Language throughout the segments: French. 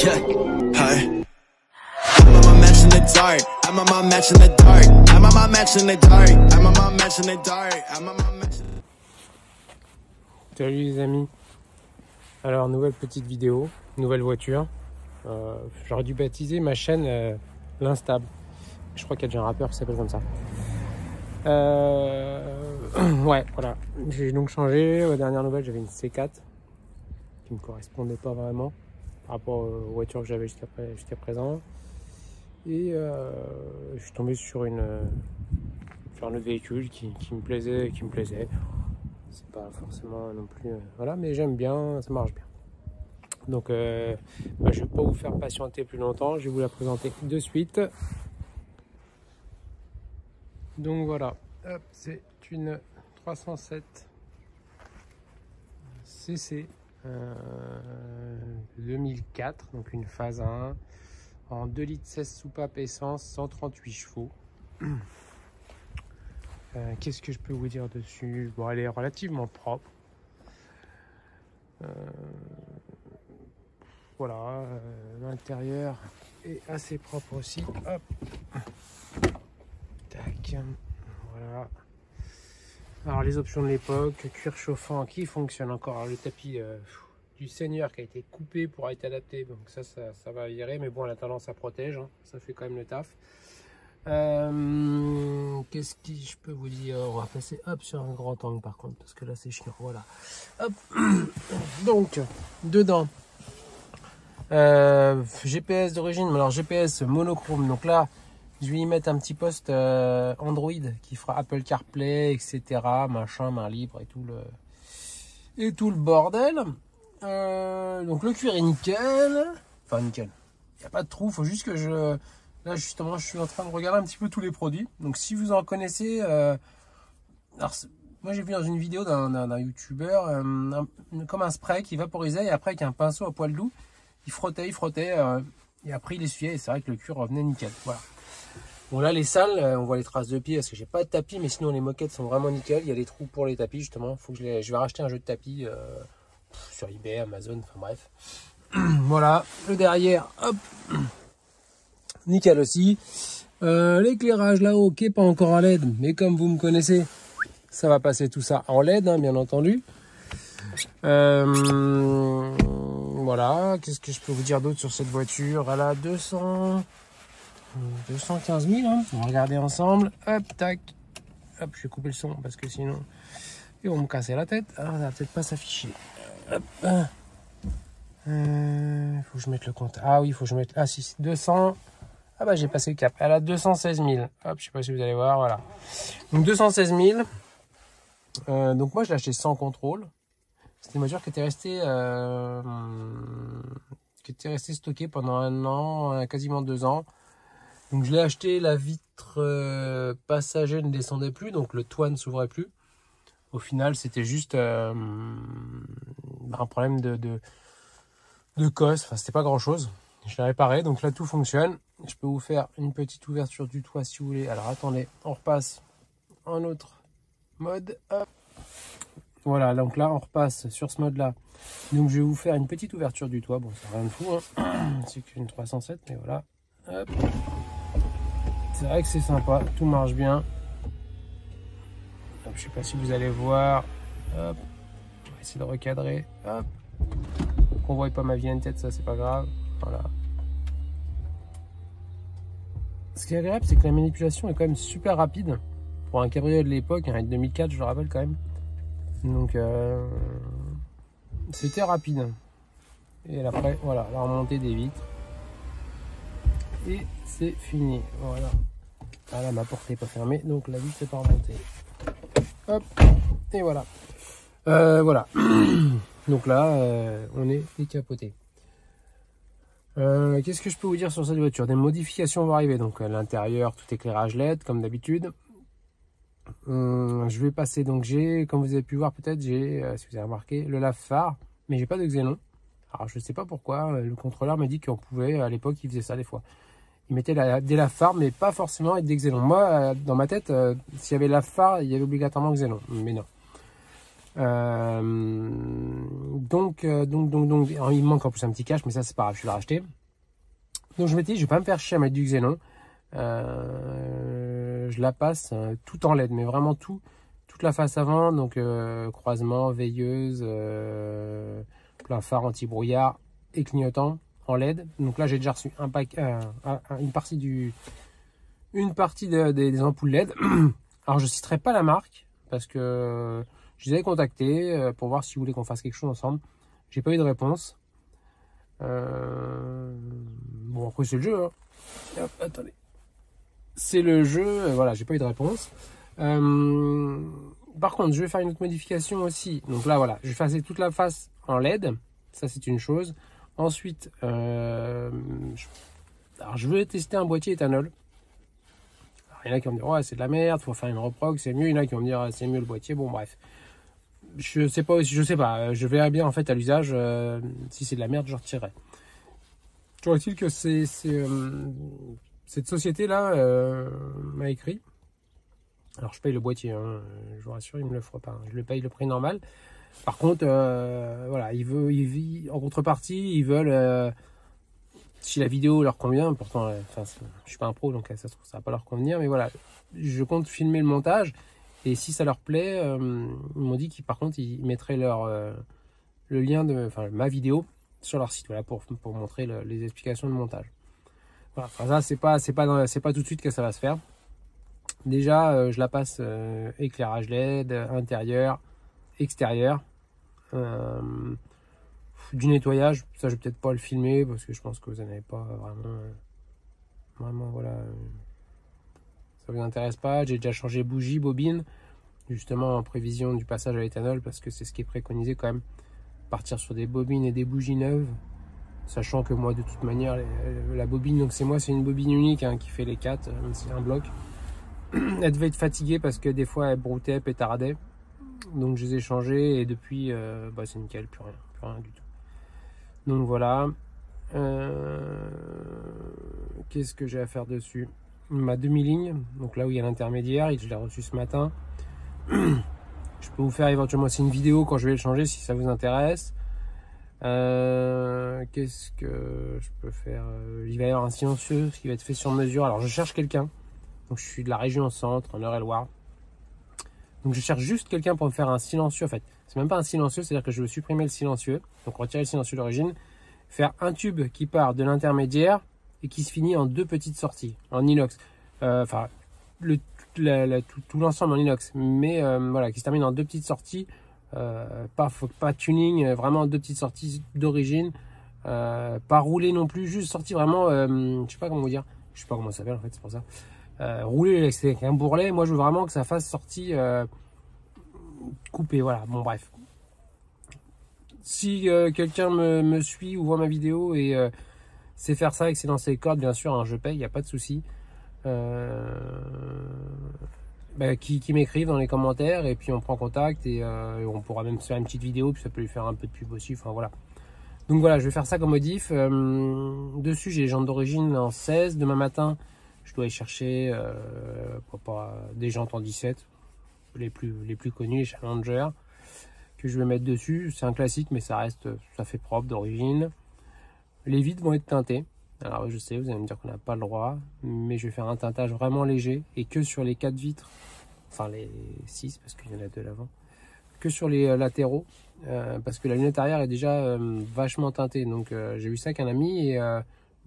Yeah, hi. I'm on my match in the dark. I'm on my match in the dark. I'm on my match in the dark. I'm on my match in the dark. I'm on my match. Salut les amis. Alors nouvelle petite vidéo, nouvelle voiture. J'aurais dû baptiser ma chaîne l'Instable. Je crois qu'il y a déjà un rappeur qui s'appelle comme ça. Ouais, voilà. J'ai donc changé. Aux dernières nouvelles, j'avais une C4 qui me correspondait pas vraiment par rapport aux voitures que j'avais jusqu'à présent. Et je suis tombé sur un autre véhicule qui me plaisait, C'est pas forcément non plus... voilà, mais j'aime bien, ça marche bien. Donc, je vais pas vous faire patienter plus longtemps. Je vais vous la présenter de suite. Donc voilà, c'est une 307 CC 2004, donc une phase 1 en 2 litres 16 soupapes essence, 138 chevaux. Qu'est-ce que je peux vous dire dessus? Bon, elle est relativement propre. Voilà, l'intérieur est assez propre aussi. Hop. Tac. Voilà. Alors les options de l'époque, cuir chauffant qui fonctionne encore. Alors, le tapis du Seigneur qui a été coupé pour être adapté, donc ça va virer, mais bon, en attendant ça protège, hein. Ça fait quand même le taf. Qu'est-ce que je peux vous dire? On va passer hop sur un grand angle par contre, parce que là c'est chiant. Voilà. Hop. Donc dedans GPS d'origine, mais alors GPS monochrome, donc là je vais y mettre un petit poste Android qui fera Apple CarPlay, etc., machin, main libre et tout le bordel. Donc le cuir est nickel, enfin nickel, il n'y a pas de trou, faut juste que là justement je suis en train de regarder un petit peu tous les produits, donc si vous en connaissez, alors moi j'ai vu dans une vidéo d'un youtubeur comme un spray qui vaporisait, et après avec un pinceau à poil doux il frottait, et après il essuyait, et c'est vrai que le cuir revenait nickel. Voilà. Bon là les salles, on voit les traces de pieds parce que j'ai pas de tapis, mais sinon les moquettes sont vraiment nickel. Il y a des trous pour les tapis justement. Faut que je vais racheter un jeu de tapis sur eBay, Amazon, enfin bref. Voilà, le derrière, hop, nickel aussi. L'éclairage là-haut qui est pas encore à LED, mais comme vous me connaissez, ça va passer tout ça en LED, hein, bien entendu. Voilà, qu'est-ce que je peux vous dire d'autre sur cette voiture? Elle a 215 000, hein. On va regarder ensemble. Hop, tac. Hop, je vais couper le son parce que sinon ils vont me casser la tête. Alors, ça va peut-être pas s'afficher. Hop. Faut que je mette le compte. Ah oui, faut que je mette. Ah si, 200. Ah bah j'ai passé le cap. Elle a 216 000. Hop, je sais pas si vous allez voir. Voilà. Donc 216 000. Donc moi je l'ai acheté sans contrôle. C'était une voiture qui était restée stockée pendant 1 an, quasiment 2 ans. Donc je l'ai acheté, la vitre passager ne descendait plus, donc le toit ne s'ouvrait plus. Au final, c'était juste un problème de cosse, enfin c'était pas grand chose. Je l'ai réparé, donc là tout fonctionne. Je peux vous faire une petite ouverture du toit si vous voulez. Alors attendez, on repasse en autre mode. Hop. Voilà, donc là on repasse sur ce mode là. Donc je vais vous faire une petite ouverture du toit. Bon, c'est rien de fou, hein. C'est qu'une 307, mais voilà. Hop. C'est vrai que c'est sympa, tout marche bien. Hop, je sais pas si vous allez voir. Hop. On va essayer de recadrer. Hop. Qu'on voit pas ma vilaine tête, ça c'est pas grave. Voilà. Ce qui est agréable, c'est que la manipulation est quand même super rapide. Pour un cabriolet de l'époque, un 2004, je le rappelle quand même. Donc c'était rapide. Et après, voilà, la remontée des vitres. Et c'est fini. Voilà. Ah là, ma porte n'est pas fermée, donc la vitre n'est pas remontée. Hop. Et voilà. Voilà. Donc là, on est décapoté. Qu'est-ce que je peux vous dire sur cette voiture? Des modifications vont arriver. Donc à l'intérieur, tout éclairage LED, comme d'habitude. Je vais passer, donc j'ai, comme vous avez pu voir peut-être, j'ai, si vous avez remarqué, le lave-phare, mais j'ai pas de xénon. Alors je sais pas pourquoi, le contrôleur m'a dit qu'on pouvait, à l'époque il faisait ça des fois. Il mettait des lave-phares, mais pas forcément avec des xénons. Moi, dans ma tête, s'il y avait lave-phare, il y avait obligatoirement xénon, mais non. Donc, alors, il me manque en plus un petit cache, mais ça c'est pas grave, je vais le racheter. Donc je me dis, je vais pas me faire chier à mettre du Xenon. Je la passe tout en LED, mais vraiment toute la face avant, donc croisement, veilleuse, plein phare anti-brouillard et clignotant en LED. Donc là j'ai déjà reçu une partie des ampoules LED. Alors je citerai pas la marque parce que je les avais contactés pour voir s'ils voulaient qu'on fasse quelque chose ensemble. J'ai pas eu de réponse. Bon après c'est le jeu. Hein. Hop, attendez. C'est le jeu. Voilà, j'ai pas eu de réponse. Par contre, je vais faire une autre modification aussi. Donc là voilà, je vais effacer toute la face en LED. Ça c'est une chose. Ensuite, alors je veux tester un boîtier éthanol. Il y en a qui vont me dire ouais c'est de la merde, faut faire une reprog, c'est mieux. Il y en a qui vont me dire c'est mieux le boîtier. Bon bref, je sais pas, je verrai bien en fait à l'usage. Si c'est de la merde, je retirerai. Toujours est-il que cette société là m'a écrit. Alors je paye le boîtier, hein, je vous rassure, il me le fera pas. Je le paye le prix normal. Par contre, voilà, en contrepartie, ils veulent. Si la vidéo leur convient, pourtant, je suis pas un pro, donc ça se trouve, ça va pas leur convenir, mais voilà, je compte filmer le montage, et si ça leur plaît, ils m'ont dit qu'ils, par contre, ils mettraient le lien ma vidéo sur leur site, voilà, pour montrer les explications de montage. Voilà, ça, c'est pas tout de suite que ça va se faire. Déjà, je la passe éclairage LED, intérieur, extérieur. Du nettoyage, ça je vais peut-être pas le filmer parce que je pense que vous n'avez pas vraiment voilà, ça vous intéresse pas. J'ai déjà changé bougie, bobine, justement en prévision du passage à l'éthanol, parce que c'est ce qui est préconisé quand même, partir sur des bobines et des bougies neuves, sachant que moi de toute manière la bobine, donc c'est une bobine unique hein, qui fait les 4, c'est un bloc. Elle devait être fatiguée parce que des fois elle broutait, pétardait, donc je les ai changées et depuis c'est nickel, plus rien du tout. Donc voilà. Qu'est-ce que j'ai à faire dessus? Ma demi-ligne, donc là où il y a l'intermédiaire, je l'ai reçu ce matin. Je peux vous faire éventuellement aussi une vidéo quand je vais le changer si ça vous intéresse. Qu'est-ce que je peux faire? Il va y avoir un silencieux qui va être fait sur mesure. Alors je cherche quelqu'un. Donc je suis de la région centre, en Eure-et-Loire. Donc je cherche juste quelqu'un pour me faire un silencieux. En fait, c'est même pas un silencieux, c'est-à-dire que je veux supprimer le silencieux. Donc retirer le silencieux d'origine. Faire un tube qui part de l'intermédiaire et qui se finit en 2 petites sorties en inox. Enfin, tout l'ensemble en inox. Mais voilà, qui se termine en 2 petites sorties. Pas tuning, vraiment 2 petites sorties d'origine. Pas roulé non plus, juste sortie vraiment, je sais pas comment vous dire. Je sais pas comment ça s'appelle en fait, c'est pour ça. Rouler avec un bourrelet, moi je veux vraiment que ça fasse sortie coupée, voilà, bon bref. Si quelqu'un me suit ou voit ma vidéo et sait faire ça et que c'est dans ses cordes, bien sûr, hein, je paye, il n'y a pas de souci. Qui m'écrivent dans les commentaires et puis on prend contact et on pourra même se faire une petite vidéo, puis ça peut lui faire un peu de pub aussi, enfin voilà. Donc voilà, je vais faire ça comme modif. Dessus, j'ai les jantes d'origine en 16, demain matin. Je dois aller chercher des jantes en 17, les plus connues, les Challenger, que je vais mettre dessus. C'est un classique, mais ça fait propre d'origine. Les vitres vont être teintées. Alors je sais, vous allez me dire qu'on n'a pas le droit, mais je vais faire un teintage vraiment léger et que sur les 4 vitres, enfin les 6 parce qu'il y en a 2 l'avant, que sur les latéraux, parce que la lunette arrière est déjà vachement teintée. Donc j'ai vu ça avec un ami et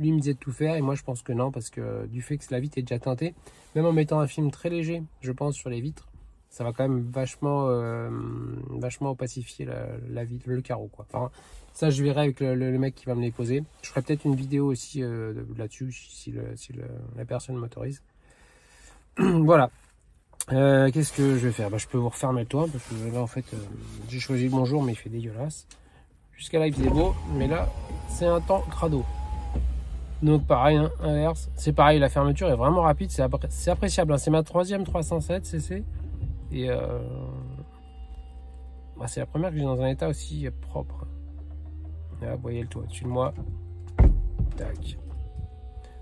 lui il me disait de tout faire et moi je pense que non, parce que du fait que la vitre est déjà teintée, même en mettant un film très léger, je pense, sur les vitres, ça va quand même vachement opacifier la vitre, le carreau quoi. Enfin, ça je verrai avec le mec qui va me les poser. Je ferai peut-être une vidéo aussi là-dessus si la personne m'autorise. Voilà. Qu'est-ce que je vais faire? Je peux vous refermer le toit parce que là en fait j'ai choisi le bon jour mais il fait dégueulasse. Jusqu'à là il faisait beau, mais là c'est un temps crado. Donc pareil, hein, inverse. C'est pareil, la fermeture est vraiment rapide, c'est appréciable. Hein. C'est ma 3e 307 cc. Et c'est la première que j'ai dans un état aussi propre. Là, vous voyez le toit au-dessus de moi. Tac.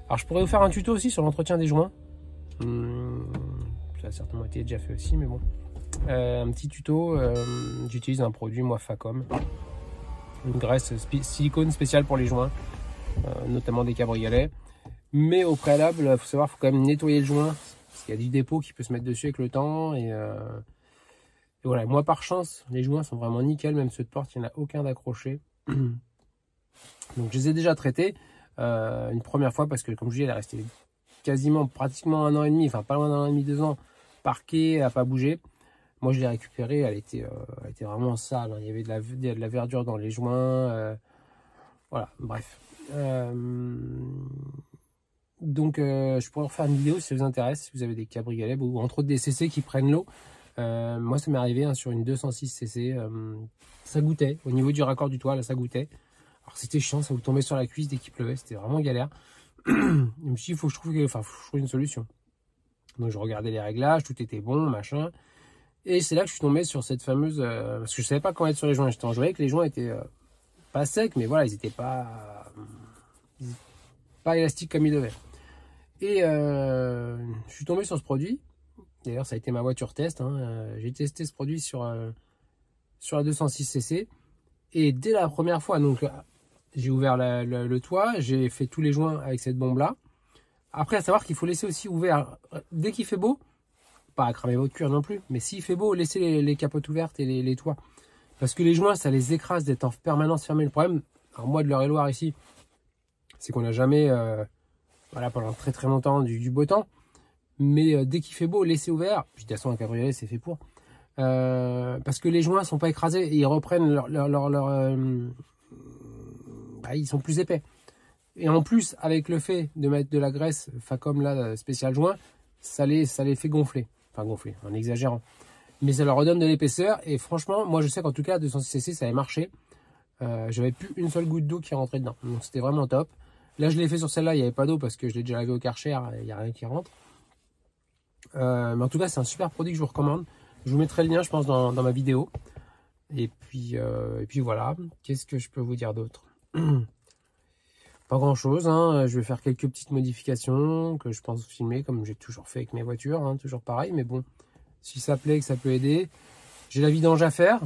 Alors je pourrais vous faire un tuto aussi sur l'entretien des joints. Ça a certainement été déjà fait aussi, mais bon. Un petit tuto. J'utilise un produit, moi, Facom. une graisse silicone spéciale pour les joints, notamment des cabriolets. Mais au préalable, il faut savoir, faut quand même nettoyer le joint, parce qu'il y a du dépôt qui peut se mettre dessus avec le temps. Et voilà, moi par chance, les joints sont vraiment nickel, même ceux de porte, il n'y en a aucun d'accroché. Donc je les ai déjà traités une première fois, parce que comme je dis, elle est restée pratiquement 1 an et demi, enfin pas loin d'1 an et demi, 2 ans, parquée, elle n'a pas bougé. Moi je l'ai récupérée, elle était vraiment sale, hein. Il y avait de la verdure dans les joints, voilà, bref. Donc je pourrais refaire une vidéo si ça vous intéresse, si vous avez des cabriolets ou entre autres des CC qui prennent l'eau. Moi ça m'est arrivé hein, sur une 206 CC, ça goûtait, au niveau du raccord du toit, là ça goûtait. Alors c'était chiant, ça vous tombait sur la cuisse dès qu'il pleuvait, c'était vraiment galère. Je me suis dit, faut que je trouve une solution. Donc je regardais les réglages, tout était bon, machin. Et c'est là que je suis tombé sur cette fameuse... parce que je savais pas comment être sur les joints. Je voyais que les joints étaient pas secs, mais voilà, ils étaient pas élastiques comme ils devaient. Et je suis tombé sur ce produit. D'ailleurs, ça a été ma voiture test. Hein. J'ai testé ce produit sur la 206 cc. Et dès la première fois, donc j'ai ouvert le toit, j'ai fait tous les joints avec cette bombe-là. Après, à savoir qu'il faut laisser aussi ouvert, dès qu'il fait beau, pas à cramer votre cuir non plus, mais s'il fait beau, laissez les capotes ouvertes et les toits. Parce que les joints, ça les écrase d'être en permanence fermés. Le problème, alors moi de l'Eure-et-Loire ici, c'est qu'on n'a jamais, voilà, pendant très très longtemps du beau temps. Mais dès qu'il fait beau, laissez ouvert. Puis de toute façon, un cabriolet, c'est fait pour. Parce que les joints sont pas écrasés et ils reprennent ils sont plus épais. Et en plus, avec le fait de mettre de la graisse, comme là, spécial joint, ça les fait gonfler. Enfin gonfler, en exagérant. Mais ça leur redonne de l'épaisseur. Et franchement, moi je sais qu'en tout cas, 206 cc, ça avait marché. J'avais plus une seule goutte d'eau qui rentrait dedans. Donc c'était vraiment top. Là, je l'ai fait sur celle-là, il n'y avait pas d'eau parce que je l'ai déjà lavé au Karcher, il n'y a rien qui rentre. Mais en tout cas, c'est un super produit que je vous recommande. Je vous mettrai le lien, je pense, dans ma vidéo. Et puis voilà. Qu'est-ce que je peux vous dire d'autre? Pas grand chose, hein. Je vais faire quelques petites modifications que je pense filmer comme j'ai toujours fait avec mes voitures, hein, toujours pareil, mais bon, si ça plaît, que ça peut aider. J'ai la vidange à faire.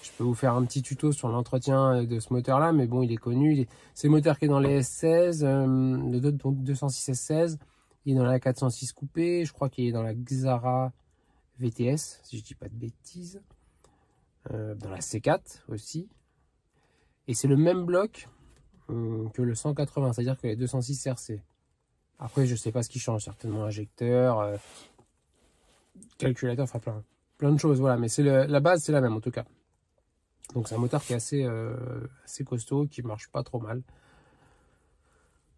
Je peux vous faire un petit tuto sur l'entretien de ce moteur là, mais bon, il est connu. C'est le moteur qui est dans les S16, le 206 S16, il est dans la 406 coupé, je crois qu'il est dans la Xara VTS, si je dis pas de bêtises, dans la C4 aussi. Et c'est le même bloc que le 180, c'est-à-dire que les 206 RC. Après, je sais pas ce qui change, certainement injecteur, calculateur, enfin plein de choses, voilà. Mais c'est la base, c'est la même en tout cas. Donc c'est un moteur qui est assez costaud, qui marche pas trop mal.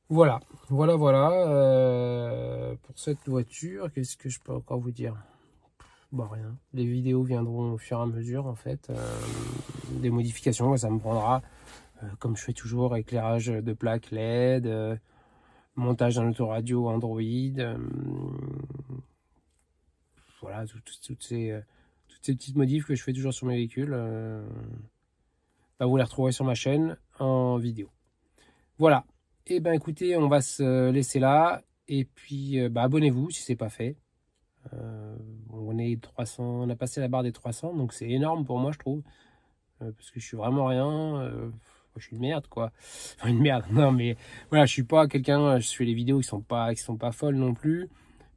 Voilà. Pour cette voiture, qu'est-ce que je peux encore vous dire? Bon, rien. Les vidéos viendront au fur et à mesure, en fait. Des modifications, ça me prendra, comme je fais toujours, éclairage de plaques LED, montage d'un autoradio Android. Voilà, toutes ces petites modifs que je fais toujours sur mes véhicules. Vous les retrouverez sur ma chaîne en vidéo. Voilà. Et ben écoutez, on va se laisser là. Et puis, abonnez-vous si c'est pas fait. On a passé la barre des 300, donc c'est énorme pour moi, je trouve, parce que je suis vraiment rien, je suis une merde, quoi. Enfin, une merde, non, mais voilà, je suis pas quelqu'un, je fais les vidéos qui sont pas folles non plus,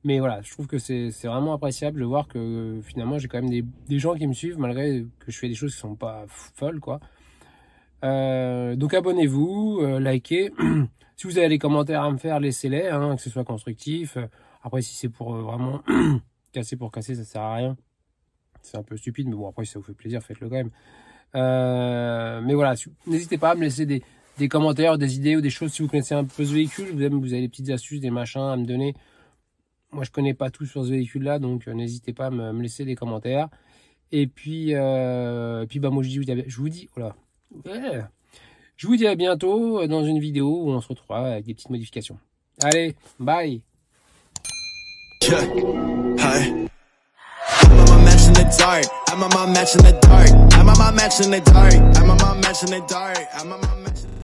mais voilà, je trouve que c'est vraiment appréciable de voir que finalement j'ai quand même des gens qui me suivent malgré que je fais des choses qui sont pas folles, quoi. Donc abonnez-vous, likez. Si vous avez des commentaires à me faire, laissez-les, hein, que ce soit constructif. Après, si c'est pour vraiment casser pour casser, ça sert à rien. C'est un peu stupide, mais bon, après, si ça vous fait plaisir, faites-le quand même. Mais voilà, n'hésitez pas à me laisser des commentaires, des idées ou des choses si vous connaissez un peu ce véhicule. Vous avez des petites astuces, des machins à me donner. Moi, je connais pas tout sur ce véhicule-là, donc n'hésitez pas à me laisser des commentaires. Et puis moi, je vous dis à bientôt dans une vidéo où on se retrouvera avec des petites modifications. Allez, bye! Yeah, hi. I'm on my match in the dark. I'm on my match in the dark. I'm on my match in the dark. I'm on my match in the dark. I'm on my match in the dark.